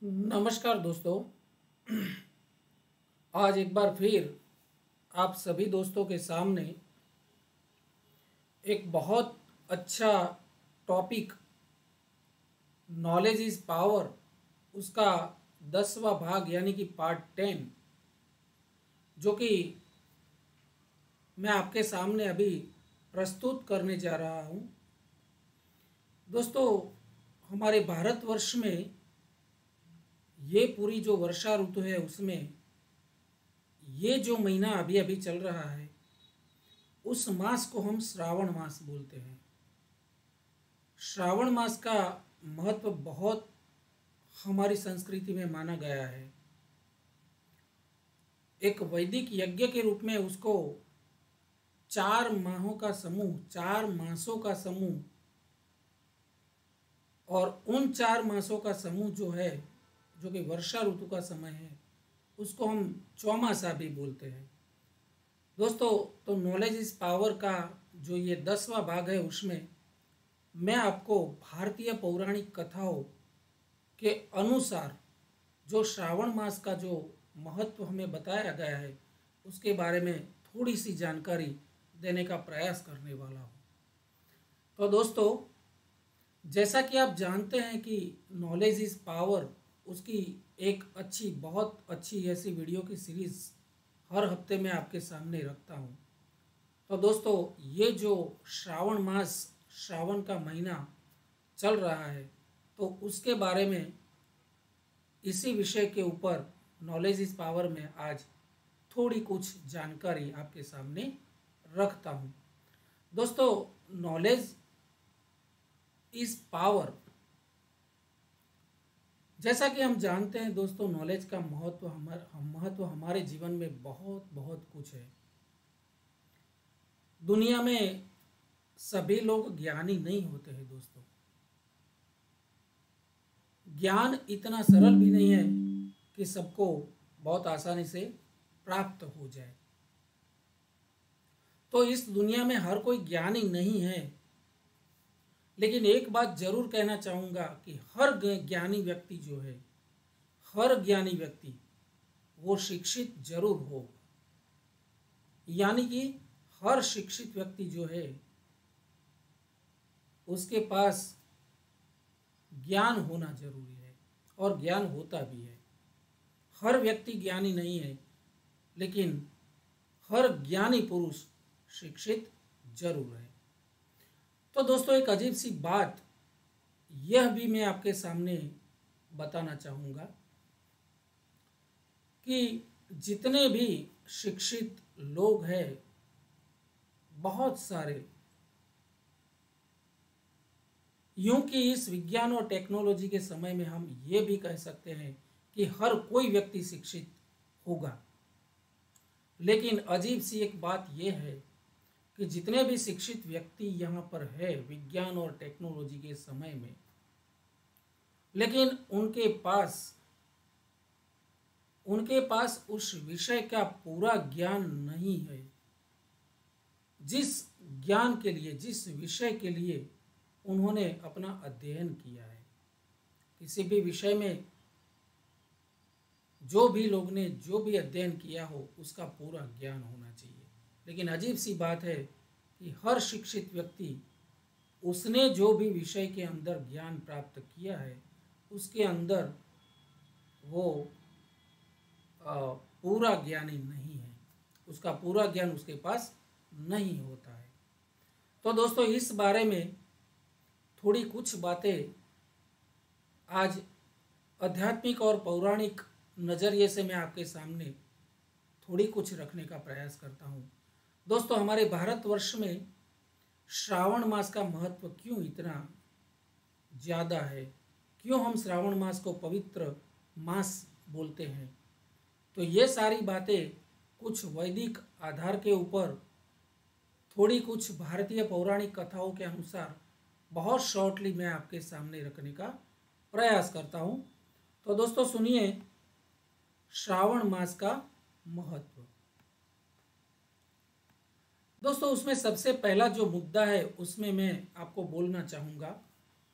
नमस्कार दोस्तों। आज एक बार फिर आप सभी दोस्तों के सामने एक बहुत अच्छा टॉपिक नॉलेज इज़ पावर उसका 10वां भाग यानी कि पार्ट 10 जो कि मैं आपके सामने अभी प्रस्तुत करने जा रहा हूँ। दोस्तों, हमारे भारतवर्ष में ये पूरी जो वर्षा ऋतु है उसमें ये जो महीना अभी अभी चल रहा है उस मास को हम श्रावण मास बोलते हैं। श्रावण मास का महत्व बहुत हमारी संस्कृति में माना गया है। एक वैदिक यज्ञ के रूप में उसको 4 माहों का समूह, 4 मासों का समूह, और उन 4 मासों का समूह जो है, जो कि वर्षा ऋतु का समय है, उसको हम चौमासा भी बोलते हैं। दोस्तों, तो नॉलेज इज पावर का जो ये 10वां भाग है उसमें मैं आपको भारतीय पौराणिक कथाओं के अनुसार जो श्रावण मास का जो महत्व हमें बताया गया है उसके बारे में थोड़ी सी जानकारी देने का प्रयास करने वाला हूँ। तो दोस्तों, जैसा कि आप जानते हैं कि नॉलेज इज पावर उसकी एक बहुत अच्छी ऐसी वीडियो की सीरीज़ हर हफ्ते में आपके सामने रखता हूँ। तो दोस्तों, ये जो श्रावण मास, श्रावण का महीना चल रहा है, तो उसके बारे में इसी विषय के ऊपर नॉलेज इज पावर में आज थोड़ी कुछ जानकारी आपके सामने रखता हूँ। दोस्तों, नॉलेज इज पावर, जैसा कि हम जानते हैं दोस्तों, नॉलेज का महत्व हमारे जीवन में बहुत बहुत कुछ है। दुनिया में सभी लोग ज्ञानी नहीं होते हैं दोस्तों। ज्ञान इतना सरल भी नहीं है कि सबको बहुत आसानी से प्राप्त हो जाए। तो इस दुनिया में हर कोई ज्ञानी नहीं है, लेकिन एक बात जरूर कहना चाहूँगा कि हर ज्ञानी व्यक्ति जो है, हर ज्ञानी व्यक्ति वो शिक्षित जरूर हो। यानी कि हर शिक्षित व्यक्ति जो है उसके पास ज्ञान होना जरूरी है और ज्ञान होता भी है। हर व्यक्ति ज्ञानी नहीं है, लेकिन हर ज्ञानी पुरुष शिक्षित जरूर है। तो दोस्तों, एक अजीब सी बात यह भी मैं आपके सामने बताना चाहूँगा कि जितने भी शिक्षित लोग हैं, बहुत सारे, यूं कि इस विज्ञान और टेक्नोलॉजी के समय में हम ये भी कह सकते हैं कि हर कोई व्यक्ति शिक्षित होगा। लेकिन अजीब सी एक बात यह है कि जितने भी शिक्षित व्यक्ति यहाँ पर है विज्ञान और टेक्नोलॉजी के समय में, लेकिन उनके पास उस विषय का पूरा ज्ञान नहीं है। जिस ज्ञान के लिए, जिस विषय के लिए उन्होंने अपना अध्ययन किया है, किसी भी विषय में जो भी लोग ने जो भी अध्ययन किया हो उसका पूरा ज्ञान होना चाहिए। लेकिन अजीब सी बात है कि हर शिक्षित व्यक्ति उसने जो भी विषय के अंदर ज्ञान प्राप्त किया है उसके अंदर वो पूरा ज्ञानी नहीं है, उसका पूरा ज्ञान उसके पास नहीं होता है। तो दोस्तों, इस बारे में थोड़ी कुछ बातें आज आध्यात्मिक और पौराणिक नज़रिए से मैं आपके सामने थोड़ी कुछ रखने का प्रयास करता हूँ। दोस्तों, हमारे भारतवर्ष में श्रावण मास का महत्व क्यों इतना ज़्यादा है, क्यों हम श्रावण मास को पवित्र मास बोलते हैं, तो ये सारी बातें कुछ वैदिक आधार के ऊपर, थोड़ी कुछ भारतीय पौराणिक कथाओं के अनुसार बहुत शॉर्टली मैं आपके सामने रखने का प्रयास करता हूँ। तो दोस्तों सुनिए श्रावण मास का महत्व। दोस्तों, उसमें सबसे पहला जो मुद्दा है उसमें मैं आपको बोलना चाहूँगा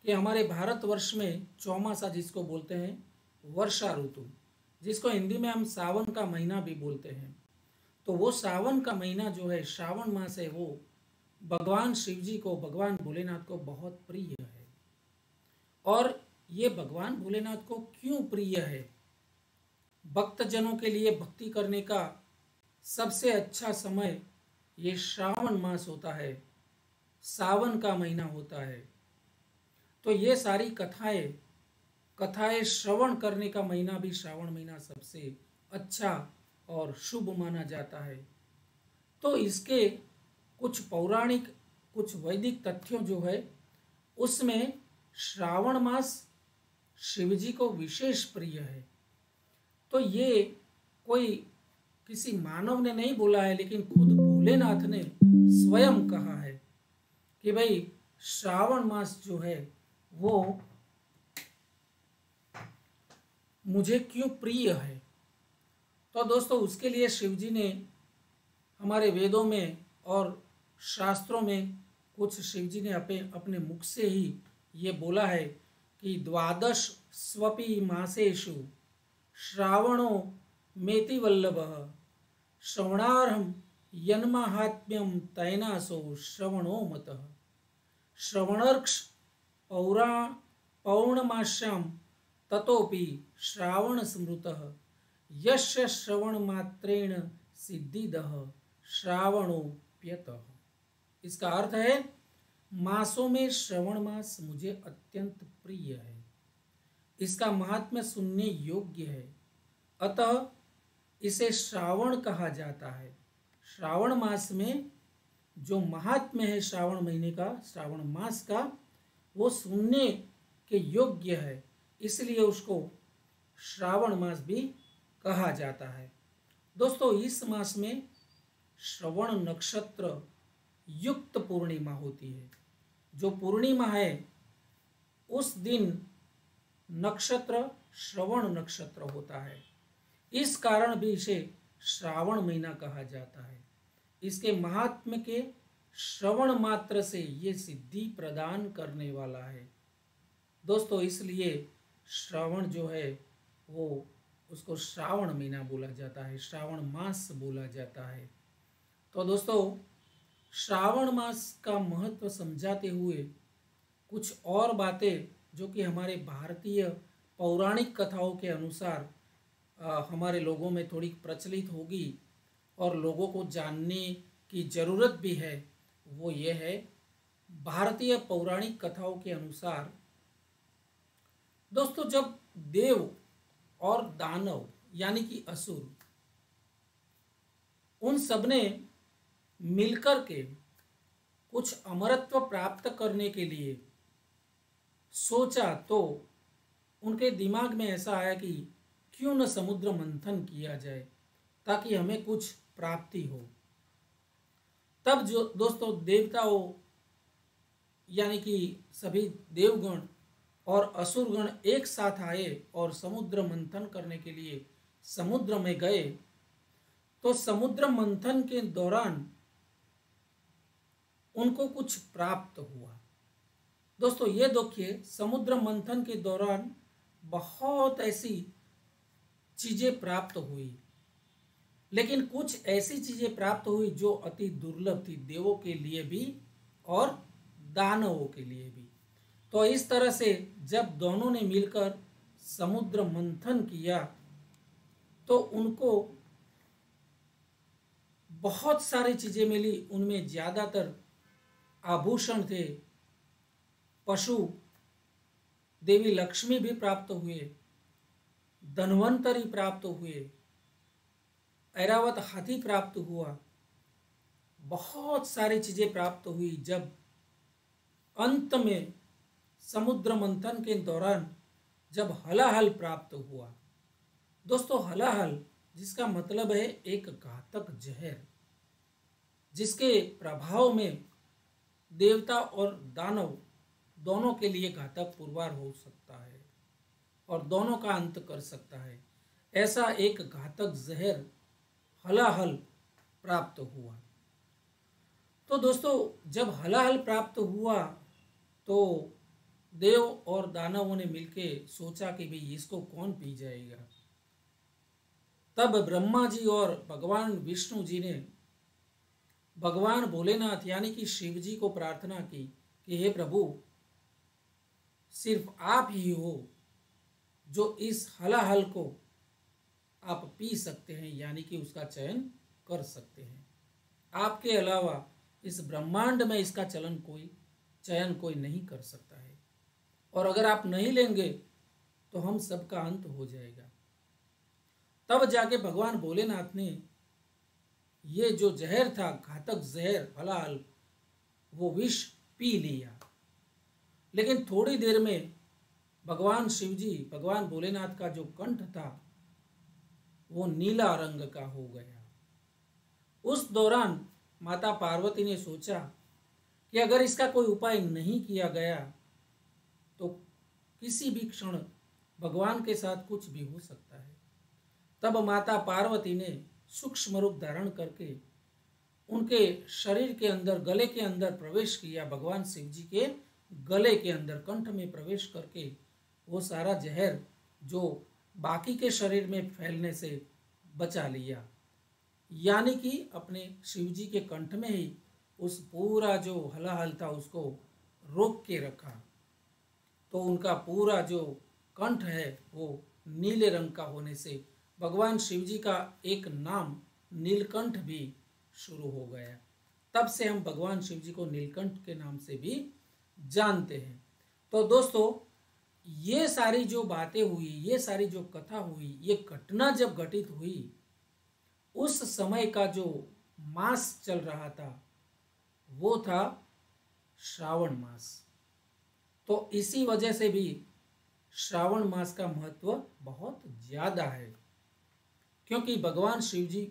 कि हमारे भारतवर्ष में चौमासा जिसको बोलते हैं वर्षा ऋतु, जिसको हिंदी में हम सावन का महीना भी बोलते हैं, तो वो सावन का महीना जो है, श्रावण मास है, वो भगवान शिव जी को, भगवान भोलेनाथ को बहुत प्रिय है। और ये भगवान भोलेनाथ को क्यों प्रिय है? भक्तजनों के लिए भक्ति करने का सबसे अच्छा समय ये श्रावण मास होता है, सावन का महीना होता है। तो ये सारी कथाएं श्रवण करने का महीना भी श्रावण महीना सबसे अच्छा और शुभ माना जाता है। तो इसके कुछ पौराणिक, कुछ वैदिक तथ्यों जो है, उसमें श्रावण मास शिव जी को विशेष प्रिय है। तो ये कोई किसी मानव ने नहीं बोला है, लेकिन खुद भोलेनाथ ने स्वयं कहा है कि भाई श्रावण मास जो है वो मुझे क्यों प्रिय है। तो दोस्तों, उसके लिए शिव जी ने हमारे वेदों में और शास्त्रों में कुछ शिव जी ने अपने मुख से ही ये बोला है कि द्वादश स्वपि मासेषु श्रावणो मेति वल्लभः श्रवणार्हं यन्माहात्म्यं तैनासो श्रवणो मतः श्रवणर्क्ष पौर्णमास्यां ततोपि श्रावण स्मृतः यस्य श्रवण मात्रेण सिद्धिदः श्रावणोप्यतः। इसका अर्थ है, मासों में श्रवण मास मुझे अत्यंत प्रिय है, इसका महात्म्य सुनने योग्य है, अतः इसे श्रावण कहा जाता है। श्रावण मास में जो महात्म्य है श्रावण महीने का, श्रावण मास का, वो सुनने के योग्य है, इसलिए उसको श्रावण मास भी कहा जाता है। दोस्तों, इस मास में श्रवण नक्षत्र युक्त पूर्णिमा होती है। जो पूर्णिमा है उस दिन नक्षत्र श्रवण नक्षत्र होता है, इस कारण भी इसे श्रावण महीना कहा जाता है। इसके महात्म्य के श्रवण मात्र से ये सिद्धि प्रदान करने वाला है। दोस्तों, इसलिए श्रावण जो है वो उसको श्रावण महीना बोला जाता है, श्रावण मास बोला जाता है। तो दोस्तों, श्रावण मास का महत्व समझाते हुए कुछ और बातें जो कि हमारे भारतीय पौराणिक कथाओं के अनुसार हमारे लोगों में थोड़ी प्रचलित होगी और लोगों को जानने की ज़रूरत भी है, वो ये है, भारतीय पौराणिक कथाओं के अनुसार दोस्तों, जब देव और दानव यानी कि असुर, उन सबने मिलकर के कुछ अमरत्व प्राप्त करने के लिए सोचा, तो उनके दिमाग में ऐसा आया कि क्यों न समुद्र मंथन किया जाए ताकि हमें कुछ प्राप्ति हो। तब जो दोस्तों देवताओं यानी कि सभी देवगण और असुरगण एक साथ आए और समुद्र मंथन करने के लिए समुद्र में गए। तो समुद्र मंथन के दौरान उनको कुछ प्राप्त हुआ। दोस्तों, ये देखिए, समुद्र मंथन के दौरान बहुत ऐसी चीजें प्राप्त हुई, लेकिन कुछ ऐसी चीजें प्राप्त हुई जो अति दुर्लभ थी, देवों के लिए भी और दानवों के लिए भी। तो इस तरह से जब दोनों ने मिलकर समुद्र मंथन किया तो उनको बहुत सारी चीजें मिली। उनमें ज्यादातर आभूषण थे, पशु, देवी लक्ष्मी भी प्राप्त हुए, धन्वंतरी प्राप्त हुए, ऐरावत हाथी प्राप्त हुआ, बहुत सारी चीजें प्राप्त हुई। जब अंत में समुद्र मंथन के दौरान जब हलाहल प्राप्त हुआ, दोस्तों हलाहल जिसका मतलब है एक घातक जहर, जिसके प्रभाव में देवता और दानव दोनों के लिए घातक पुरवार हो सकता है और दोनों का अंत कर सकता है, ऐसा एक घातक जहर हलाहल प्राप्त हुआ। तो दोस्तों जब हलाहल प्राप्त हुआ तो देव और दानवों ने मिलके सोचा कि भाई इसको कौन पी जाएगा। तब ब्रह्मा जी और भगवान विष्णु जी ने भगवान भोलेनाथ यानी कि शिव जी को प्रार्थना की कि हे प्रभु, सिर्फ आप ही हो जो इस हलाहल को आप पी सकते हैं, यानी कि उसका चयन कर सकते हैं। आपके अलावा इस ब्रह्मांड में इसका चयन कोई नहीं कर सकता है, और अगर आप नहीं लेंगे तो हम सबका अंत हो जाएगा। तब जाके भगवान भोलेनाथ ने ये जो जहर था, घातक जहर हलाहल, वो विष पी लिया। लेकिन थोड़ी देर में भगवान शिवजी, भगवान भोलेनाथ का जो कंठ था वो नीला रंग का हो गया। उस दौरान माता पार्वती ने सोचा कि अगर इसका कोई उपाय नहीं किया गया तो किसी भी क्षण भगवान के साथ कुछ भी हो सकता है। तब माता पार्वती ने सूक्ष्म रूप धारण करके उनके शरीर के अंदर, गले के अंदर प्रवेश किया। भगवान शिव जी के गले के अंदर, कंठ में प्रवेश करके वो सारा जहर जो बाकी के शरीर में फैलने से बचा लिया, यानी कि अपने शिव जी के कंठ में ही उस पूरा जो हलाहल था उसको रोक के रखा। तो उनका पूरा जो कंठ है वो नीले रंग का होने से भगवान शिव जी का एक नाम नीलकंठ भी शुरू हो गया। तब से हम भगवान शिव जी को नीलकंठ के नाम से भी जानते हैं। तो दोस्तों, ये सारी जो बातें हुई, ये सारी जो कथा हुई, ये घटना जब घटित हुई, उस समय का जो मास चल रहा था वो था श्रावण मास। तो इसी वजह से भी श्रावण मास का महत्व बहुत ज्यादा है, क्योंकि भगवान शिव जी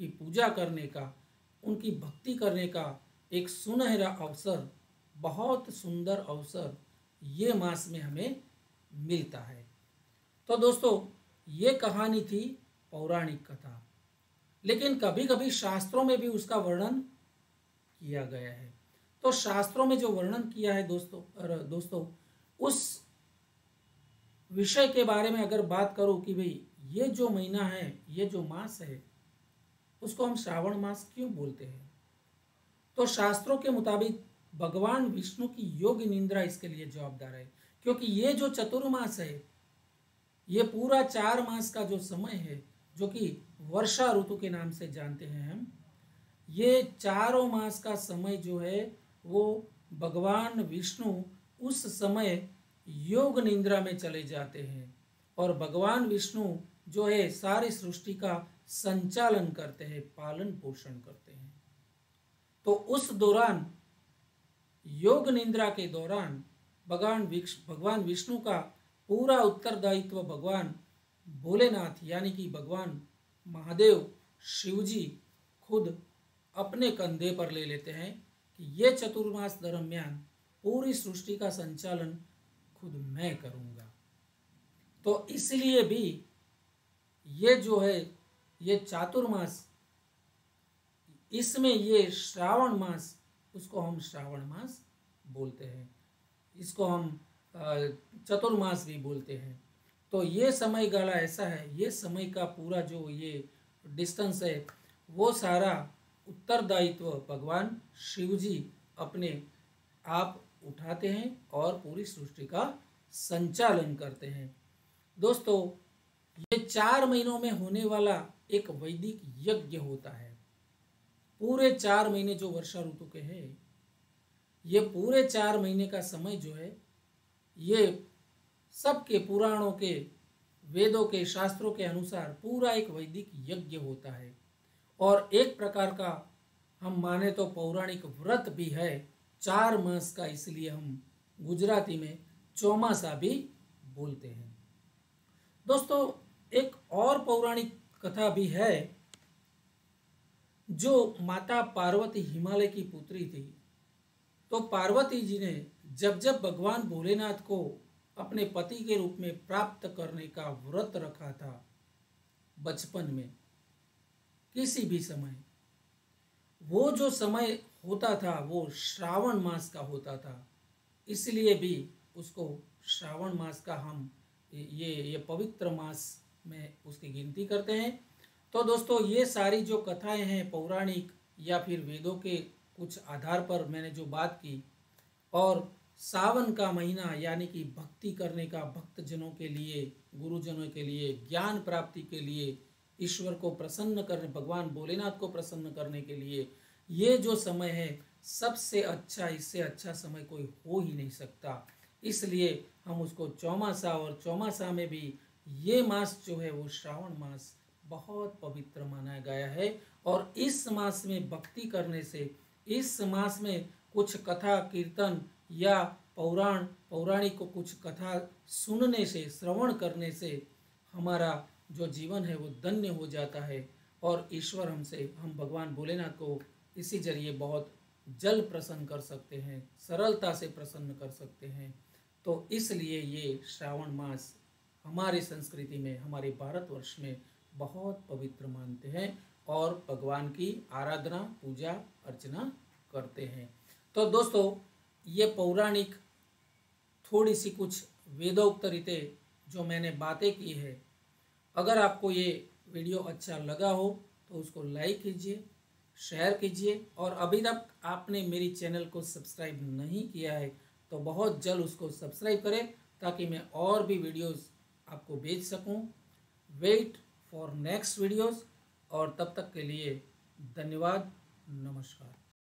की पूजा करने का, उनकी भक्ति करने का एक सुनहरा अवसर, बहुत सुंदर अवसर ये मास में हमें मिलता है। तो दोस्तों, ये कहानी थी पौराणिक कथा, लेकिन कभी कभी शास्त्रों में भी उसका वर्णन किया गया है। तो शास्त्रों में जो वर्णन किया है दोस्तों, उस विषय के बारे में अगर बात करूं कि भाई ये जो महीना है, ये जो मास है, उसको हम श्रावण मास क्यों बोलते हैं, तो शास्त्रों के मुताबिक भगवान विष्णु की योग निंद्रा इसके लिए जवाबदार है। क्योंकि ये जो चतुर्मास है, ये पूरा 4 मास का जो समय है, जो कि वर्षा ऋतु के नाम से जानते हैं हम, ये चारों मास का समय जो है वो भगवान विष्णु उस समय योग निंद्रा में चले जाते हैं, और भगवान विष्णु जो है सारी सृष्टि का संचालन करते हैं, पालन पोषण करते हैं। तो उस दौरान, योग निंद्रा के दौरान, भगवान विष्णु का पूरा उत्तरदायित्व भगवान भोलेनाथ यानी कि भगवान महादेव शिवजी खुद अपने कंधे पर ले लेते हैं कि ये चतुर्मास दरमियान पूरी सृष्टि का संचालन खुद मैं करूंगा। तो इसलिए भी ये जो है, ये चातुर्मास, इसमें ये श्रावण मास, उसको हम श्रावण मास बोलते हैं, इसको हम चतुर्मास भी बोलते हैं। तो ये समय गाला ऐसा है, ये समय का पूरा जो ये डिस्टेंस है, वो सारा उत्तरदायित्व भगवान शिव जी अपने आप उठाते हैं और पूरी सृष्टि का संचालन करते हैं। दोस्तों, ये 4 महीनों में होने वाला एक वैदिक यज्ञ होता है। पूरे 4 महीने जो वर्षा ऋतु के हैं, ये पूरे 4 महीने का समय जो है, ये सबके पुराणों के, वेदों के, शास्त्रों के अनुसार पूरा एक वैदिक यज्ञ होता है। और एक प्रकार का हम माने तो पौराणिक व्रत भी है 4 मास का, इसलिए हम गुजराती में चौमासा भी बोलते हैं। दोस्तों, एक और पौराणिक कथा भी है, जो माता पार्वती हिमालय की पुत्री थी। तो पार्वती जी ने जब जब भगवान भोलेनाथ को अपने पति के रूप में प्राप्त करने का व्रत रखा था बचपन में, किसी भी समय, वो जो समय होता था वो श्रावण मास का होता था। इसलिए भी उसको श्रावण मास का हम ये पवित्र मास में उसकी गिनती करते हैं। तो दोस्तों ये सारी जो कथाएं हैं पौराणिक या फिर वेदों के कुछ आधार पर मैंने जो बात की, और सावन का महीना यानी कि भक्ति करने का, भक्तजनों के लिए, गुरुजनों के लिए, ज्ञान प्राप्ति के लिए, ईश्वर को प्रसन्न करने, भगवान भोलेनाथ को प्रसन्न करने के लिए ये जो समय है सबसे अच्छा, इससे अच्छा समय कोई हो ही नहीं सकता। इसलिए हम उसको चौमासा, और चौमासा में भी ये मास जो है वो श्रावण मास बहुत पवित्र माना गया है। और इस मास में भक्ति करने से, इस मास में कुछ कथा कीर्तन या पौराणिक को कुछ कथा सुनने से, श्रवण करने से हमारा जो जीवन है वो धन्य हो जाता है, और ईश्वर हम भगवान भोलेनाथ को इसी जरिए बहुत जल्द प्रसन्न कर सकते हैं, सरलता से प्रसन्न कर सकते हैं। तो इसलिए ये श्रावण मास हमारी संस्कृति में, हमारे भारतवर्ष में बहुत पवित्र मानते हैं और भगवान की आराधना, पूजा अर्चना करते हैं। तो दोस्तों ये पौराणिक थोड़ी सी कुछ वेदोक्त रीतें जो मैंने बातें की है, अगर आपको ये वीडियो अच्छा लगा हो तो उसको लाइक कीजिए, शेयर कीजिए, और अभी तक आपने मेरी चैनल को सब्सक्राइब नहीं किया है तो बहुत जल्द उसको सब्सक्राइब करें ताकि मैं और भी वीडियोस आपको भेज सकूं। वेट फॉर नेक्स्ट वीडियोस, और तब तक के लिए धन्यवाद, नमस्कार।